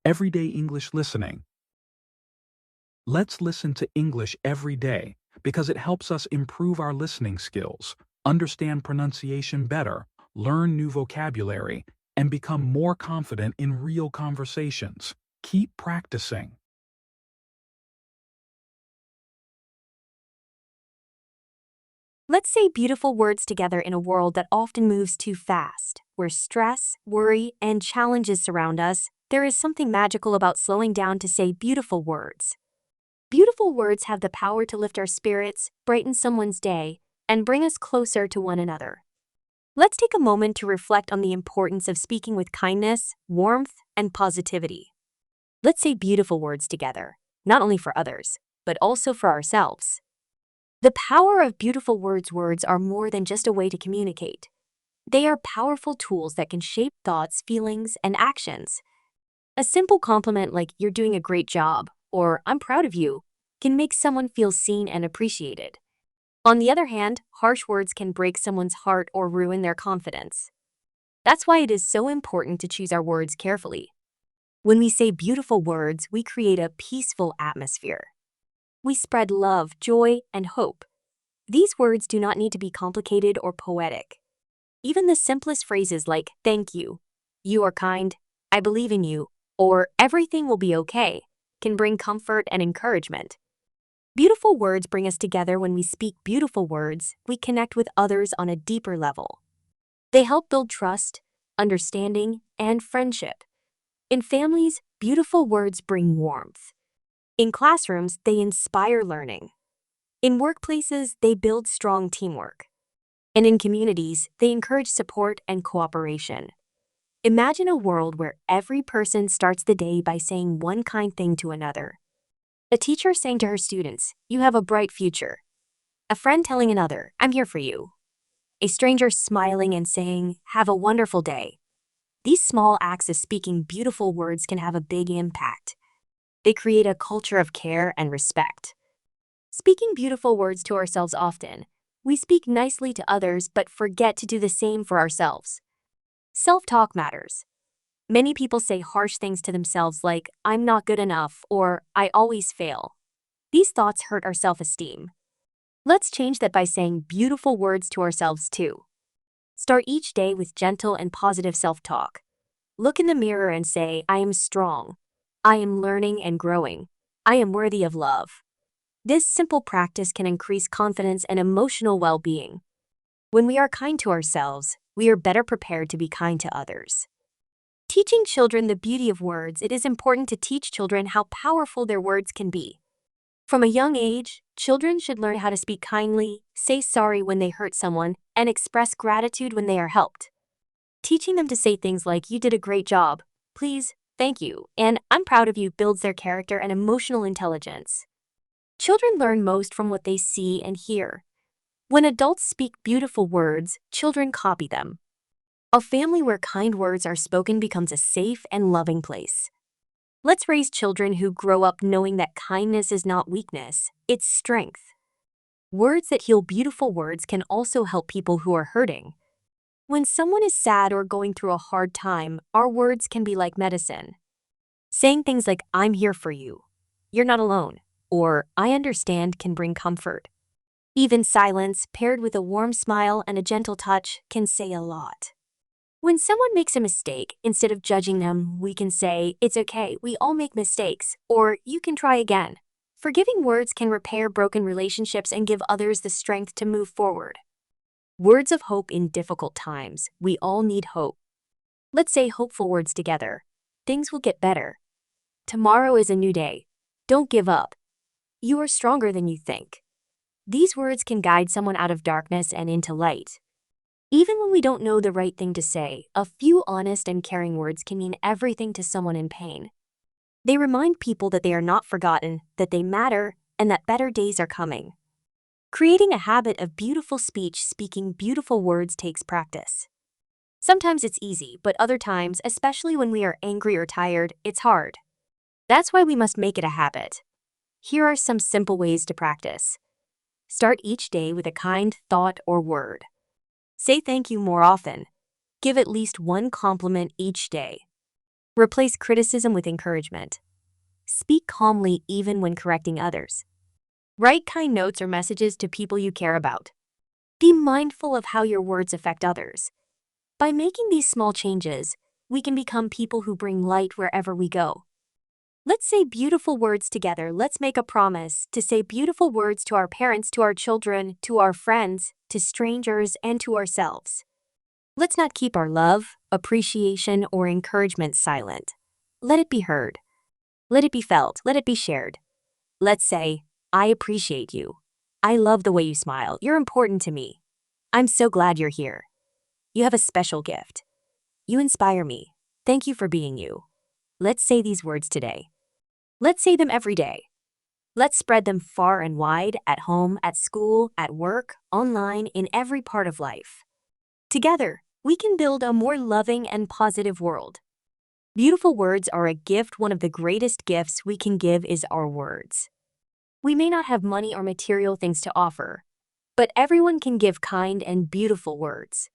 Everyday English listening. Let's listen to English every day because it helps us improve our listening skills, understand pronunciation better, learn new vocabulary, and become more confident in real conversations. Keep practicing. Let's say beautiful words together in a world that often moves too fast, where stress, worry, and challenges surround us. There is something magical about slowing down to say beautiful words. Beautiful words have the power to lift our spirits, brighten someone's day, and bring us closer to one another. Let's take a moment to reflect on the importance of speaking with kindness, warmth, and positivity. Let's say beautiful words together, not only for others, but also for ourselves. The power of beautiful words are more than just a way to communicate. They are powerful tools that can shape thoughts, feelings, and actions. A simple compliment like "you're doing a great job" or "I'm proud of you" can make someone feel seen and appreciated. On the other hand, harsh words can break someone's heart or ruin their confidence. That's why it is so important to choose our words carefully. When we say beautiful words, we create a peaceful atmosphere. We spread love, joy, and hope. These words do not need to be complicated or poetic. Even the simplest phrases like "thank you," "you are kind," "I believe in you," or "everything will be okay" can bring comfort and encouragement. Beautiful words bring us together. When we speak beautiful words, we connect with others on a deeper level. They help build trust, understanding, and friendship. In families, beautiful words bring warmth. In classrooms, they inspire learning. In workplaces, they build strong teamwork. And in communities, they encourage support and cooperation. Imagine a world where every person starts the day by saying one kind thing to another. A teacher saying to her students, "You have a bright future." A friend telling another, "I'm here for you." A stranger smiling and saying, "Have a wonderful day." These small acts of speaking beautiful words can have a big impact. They create a culture of care and respect. Speaking beautiful words to ourselves often, we speak nicely to others but forget to do the same for ourselves. Self-talk matters. Many people say harsh things to themselves like "I'm not good enough" or "I always fail." These thoughts hurt our self-esteem. Let's change that by saying beautiful words to ourselves too. Start each day with gentle and positive self-talk. Look in the mirror and say, "I am strong. I am learning and growing. I am worthy of love." This simple practice can increase confidence and emotional well-being. When we are kind to ourselves, we are better prepared to be kind to others. Teaching children the beauty of words. It is important to teach children how powerful their words can be. From a young age, children should learn how to speak kindly, say sorry when they hurt someone, and express gratitude when they are helped. Teaching them to say things like "you did a great job," "please," "thank you," and "I'm proud of you" builds their character and emotional intelligence. Children learn most from what they see and hear. When adults speak beautiful words, children copy them. A family where kind words are spoken becomes a safe and loving place. Let's raise children who grow up knowing that kindness is not weakness, it's strength. Words that heal. Beautiful words can also help people who are hurting. When someone is sad or going through a hard time, our words can be like medicine. Saying things like "I'm here for you," "You're not alone," or "I understand" can bring comfort. Even silence, paired with a warm smile and a gentle touch, can say a lot. When someone makes a mistake, instead of judging them, we can say, "It's okay, we all make mistakes," or "You can try again." Forgiving words can repair broken relationships and give others the strength to move forward. Words of hope in difficult times. We all need hope. Let's say hopeful words together. Things will get better. Tomorrow is a new day. Don't give up. You are stronger than you think. These words can guide someone out of darkness and into light. Even when we don't know the right thing to say, a few honest and caring words can mean everything to someone in pain. They remind people that they are not forgotten, that they matter, and that better days are coming. Creating a habit of beautiful speech. Speaking beautiful words takes practice. Sometimes it's easy, but other times, especially when we are angry or tired, it's hard. That's why we must make it a habit. Here are some simple ways to practice. Start each day with a kind thought or word. Say thank you more often. Give at least one compliment each day. Replace criticism with encouragement. Speak calmly even when correcting others. Write kind notes or messages to people you care about. Be mindful of how your words affect others. By making these small changes, we can become people who bring light wherever we go. Let's say beautiful words together. Let's make a promise to say beautiful words to our parents, to our children, to our friends, to strangers, and to ourselves. Let's not keep our love, appreciation, or encouragement silent. Let it be heard. Let it be felt. Let it be shared. Let's say, I appreciate you. I love the way you smile. You're important to me. I'm so glad you're here. You have a special gift. You inspire me. Thank you for being you. Let's say these words today. Let's say them every day. Let's spread them far and wide, at home, at school, at work, online, in every part of life. Together, we can build a more loving and positive world. Beautiful words are a gift. One of the greatest gifts we can give is our words. We may not have money or material things to offer, but everyone can give kind and beautiful words.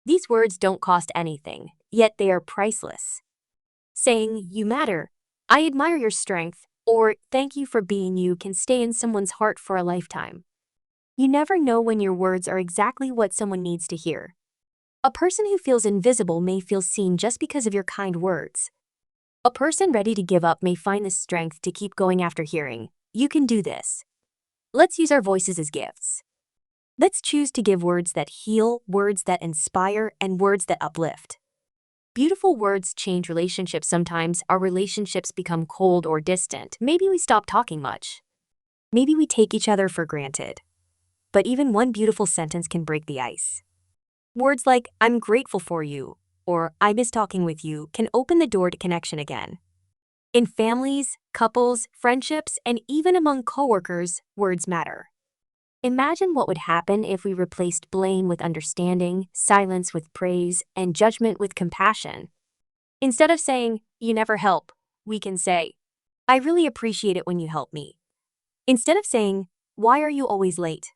These words don't cost anything, yet they are priceless. Saying, "You matter," "I admire your strength," or "Thank you for being you" can stay in someone's heart for a lifetime. You never know when your words are exactly what someone needs to hear. A person who feels invisible may feel seen just because of your kind words. A person ready to give up may find the strength to keep going after hearing, "You can do this." Let's use our voices as gifts. Let's choose to give words that heal, words that inspire, and words that uplift. Beautiful words change relationships. Sometimes our relationships become cold or distant. Maybe we stop talking much. Maybe we take each other for granted. But even one beautiful sentence can break the ice. Words like, "I'm grateful for you," or "I miss talking with you" can open the door to connection again. In families, couples, friendships, and even among coworkers, words matter. Imagine what would happen if we replaced blame with understanding, silence with praise, and judgment with compassion. Instead of saying, "You never help," we can say, "I really appreciate it when you help me." Instead of saying, "Why are you always late?"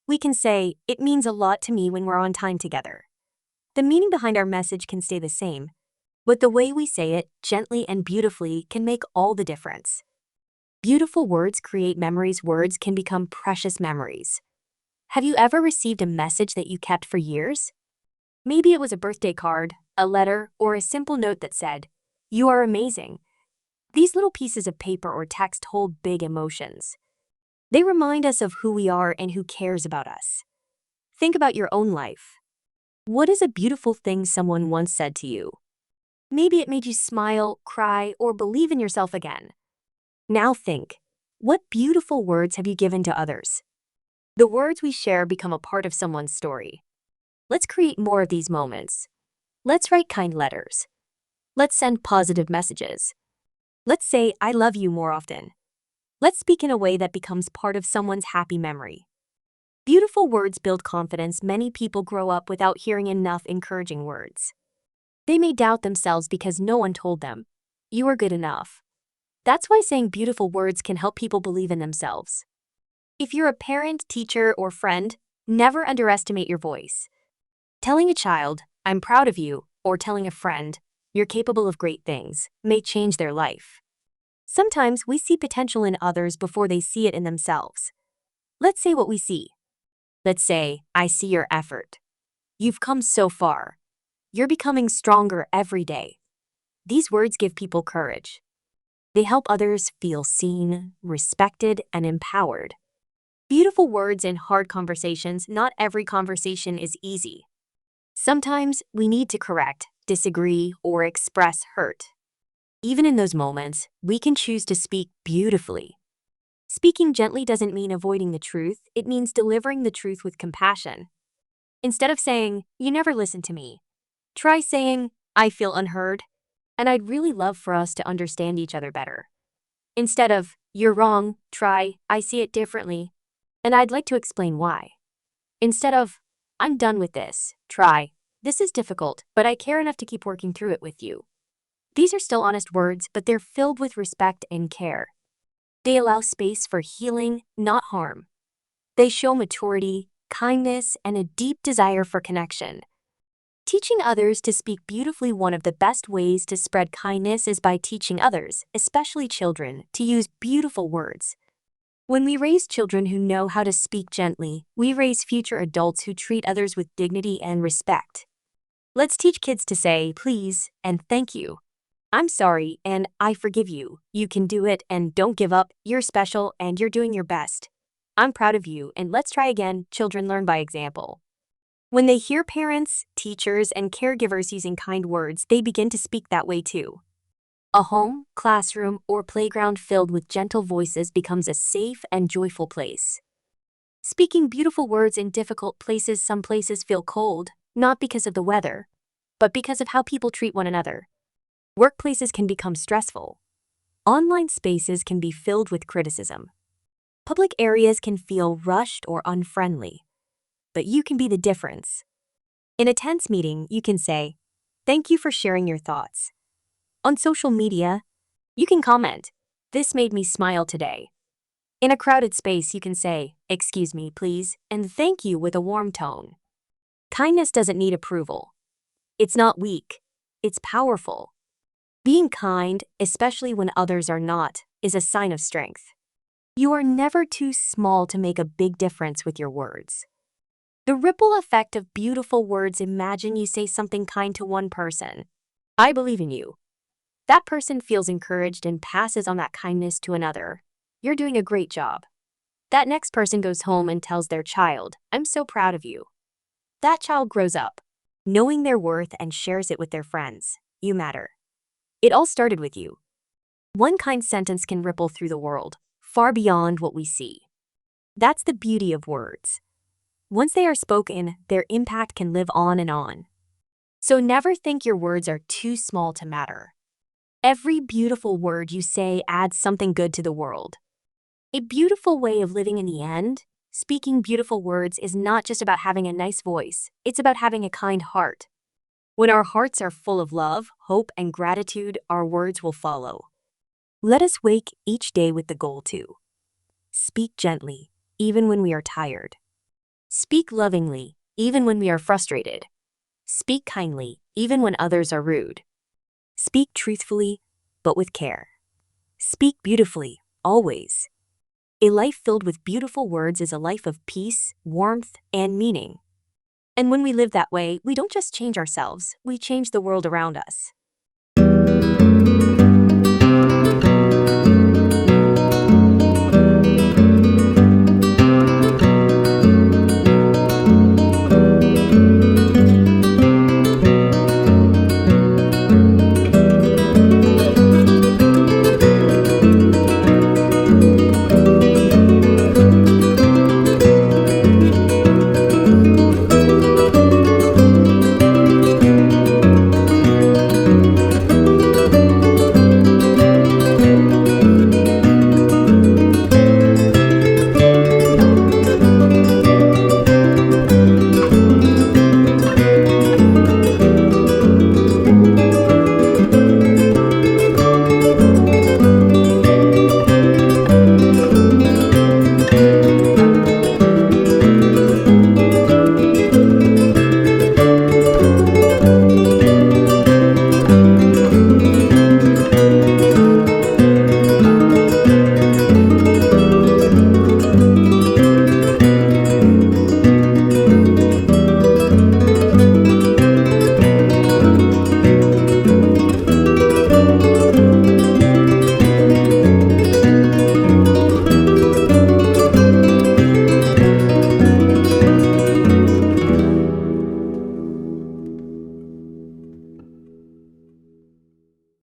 we can say, "It means a lot to me when we're on time together." The meaning behind our message can stay the same, but the way we say it, gently and beautifully, can make all the difference. Beautiful words create memories. Words can become precious memories. Have you ever received a message that you kept for years? Maybe it was a birthday card, a letter, or a simple note that said, "You are amazing." These little pieces of paper or text hold big emotions. They remind us of who we are and who cares about us. Think about your own life. What is a beautiful thing someone once said to you? Maybe it made you smile, cry, or believe in yourself again. Now think, what beautiful words have you given to others? The words we share become a part of someone's story. Let's create more of these moments. Let's write kind letters. Let's send positive messages. Let's say, "I love you" more often. Let's speak in a way that becomes part of someone's happy memory. Beautiful words build confidence. Many people grow up without hearing enough encouraging words. They may doubt themselves because no one told them, "You are good enough." That's why saying beautiful words can help people believe in themselves. If you're a parent, teacher, or friend, never underestimate your voice. Telling a child, "I'm proud of you," or telling a friend, "You're capable of great things," may change their life. Sometimes we see potential in others before they see it in themselves. Let's say what we see. Let's say, "I see your effort. You've come so far. You're becoming stronger every day." These words give people courage. They help others feel seen, respected, and empowered. Beautiful words in hard conversations. Not every conversation is easy. Sometimes we need to correct, disagree, or express hurt. Even in those moments, we can choose to speak beautifully. Speaking gently doesn't mean avoiding the truth. It means delivering the truth with compassion. Instead of saying, "You never listen to me," try saying, "I feel unheard, and I'd really love for us to understand each other better." Instead of, "You're wrong," try, "I see it differently, and I'd like to explain why." Instead of, "I'm done with this," try, "This is difficult, but I care enough to keep working through it with you." These are still honest words, but they're filled with respect and care. They allow space for healing, not harm. They show maturity, kindness, and a deep desire for connection. Teaching others to speak beautifully. One of the best ways to spread kindness is by teaching others, especially children, to use beautiful words. When we raise children who know how to speak gently, we raise future adults who treat others with dignity and respect. Let's teach kids to say please and thank you. I'm sorry and I forgive you. You can do it and don't give up. You're special and you're doing your best. I'm proud of you and let's try again. Children learn by example. When they hear parents, teachers, and caregivers using kind words, they begin to speak that way too. A home, classroom, or playground filled with gentle voices becomes a safe and joyful place. Speaking beautiful words in difficult places. Some places feel cold, not because of the weather, but because of how people treat one another. Workplaces can become stressful. Online spaces can be filled with criticism. Public areas can feel rushed or unfriendly. But you can be the difference. In a tense meeting, you can say, "Thank you for sharing your thoughts." On social media, you can comment, "This made me smile today." In a crowded space, you can say, "Excuse me, please," and "Thank you" with a warm tone. Kindness doesn't need approval. It's not weak. It's powerful. Being kind, especially when others are not, is a sign of strength. You are never too small to make a big difference with your words. The ripple effect of beautiful words. Imagine you say something kind to one person. "I believe in you." That person feels encouraged and passes on that kindness to another. "You're doing a great job." That next person goes home and tells their child, "I'm so proud of you." That child grows up, knowing their worth and shares it with their friends. You matter. It all started with you. One kind sentence can ripple through the world, far beyond what we see. That's the beauty of words. Once they are spoken, their impact can live on and on. So never think your words are too small to matter. Every beautiful word you say adds something good to the world. A beautiful way of living. In the end, speaking beautiful words is not just about having a nice voice, it's about having a kind heart. When our hearts are full of love, hope, and gratitude, our words will follow. Let us wake each day with the goal to speak gently, even when we are tired. Speak lovingly, even when we are frustrated. Speak kindly, even when others are rude. Speak truthfully, but with care. Speak beautifully, always. A life filled with beautiful words is a life of peace, warmth, and meaning. And when we live that way, we don't just change ourselves, we change the world around us.